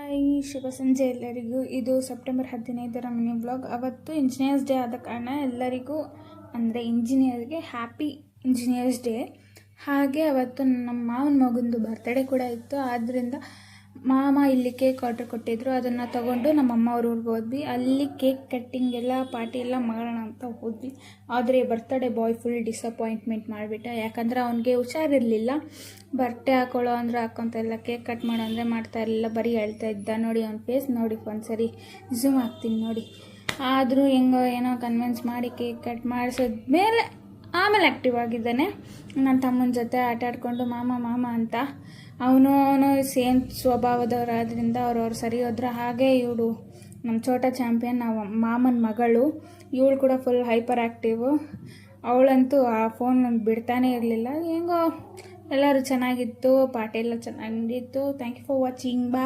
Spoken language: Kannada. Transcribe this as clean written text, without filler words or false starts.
ಹಾಯ್, ಶುಭ ಸಂಜೆ ಎಲ್ಲರಿಗೂ. ಇದು ಸೆಪ್ಟೆಂಬರ್ 15ರ ಮಿನಿ ಬ್ಲಾಗ್. ಅವತ್ತು ಇಂಜಿನಿಯರ್ಸ್ ಡೇ ಆದ ಕಾರಣ ಎಲ್ಲರಿಗೂ ಅಂದರೆ ಇಂಜಿನಿಯರ್ಗೆ ಹ್ಯಾಪಿ ಇಂಜಿನಿಯರ್ಸ್ ಡೇ. ಹಾಗೆ ಅವತ್ತು ನಮ್ಮ ಮಾವನ ಮಗಂದು ಬರ್ತ್ಡೇ ಕೂಡ ಇತ್ತು. ಆದ್ದರಿಂದ ಮಾಮ ಇಲ್ಲಿ ಕೇಕ್ ಆರ್ಡರ್ ಕೊಟ್ಟಿದ್ರು. ಅದನ್ನು ತೊಗೊಂಡು ನಮ್ಮಮ್ಮ ಅವ್ರ ಊರಿಗೆ ಹೋದ್ವಿ. ಅಲ್ಲಿ ಕೇಕ್ ಕಟ್ಟಿಂಗ್ ಎಲ್ಲ ಪಾರ್ಟಿ ಎಲ್ಲ ಮಾಡೋಣ ಅಂತ ಹೋದ್ವಿ. ಆದರೆ ಬರ್ತ್ಡೇ ಬಾಯ್ ಫುಲ್ ಡಿಸಪಾಯಿಂಟ್ಮೆಂಟ್ ಮಾಡಿಬಿಟ್ಟ. ಯಾಕಂದರೆ ಅವನಿಗೆ ಹುಷಾರಿರಲಿಲ್ಲ. ಬರ್ತ್ಡೇ ಹಾಕೊಳ್ಳೋ ಅಂದರೆ ಹಾಕ್ಕೊತ ಇಲ್ಲ, ಕೇಕ್ ಕಟ್ ಮಾಡೋ ಅಂದರೆ ಮಾಡ್ತಾ ಇರಲಿಲ್ಲ, ಬರೀ ಹೇಳ್ತಾ ಇದ್ದ. ನೋಡಿ ಅವ್ನ ಫೇಸ್ ನೋಡಿ, ಒಂದ್ಸರಿ ಝೂಮ್ ಹಾಕ್ತೀನಿ ನೋಡಿ. ಆದರೂ ಹೆಂಗೋ ಏನೋ ಕನ್ವಿನ್ಸ್ ಮಾಡಿ ಕೇಕ್ ಕಟ್ ಮಾಡಿಸಿದ್ಮೇಲೆ ಆಮೇಲೆ ಆ್ಯಕ್ಟಿವ್ ಆಗಿದ್ದಾನೆ. ನನ್ನ ತಮ್ಮನ ಜೊತೆ ಆಟ ಆಡಿಕೊಂಡು ಮಾಮ ಅಂತ. ಅವನು ಸೇಮ್ ಸ್ವಭಾವದವರಾದ್ರಿಂದ ಅವ್ರವ್ರು ಸರಿ ಹೋದ್ರೆ. ಹಾಗೆ ಇವಳು ನಮ್ಮ ಛೋಟಾ ಚಾಂಪಿಯನ್, ನಾವು ಮಾಮನ ಮಗಳು. ಇವಳು ಕೂಡ ಫುಲ್ ಹೈಪರ್ ಆ್ಯಕ್ಟಿವು. ಅವಳಂತೂ ಆ ಫೋನ್ ಬಿಡ್ತಾನೆ ಇರಲಿಲ್ಲ. ಹೆಂಗೋ ಎಲ್ಲರೂ ಚೆನ್ನಾಗಿತ್ತು, ಪಾರ್ಟಿ ಎಲ್ಲ ಚೆನ್ನಾಗಿತ್ತು. Thank you for watching. Bye.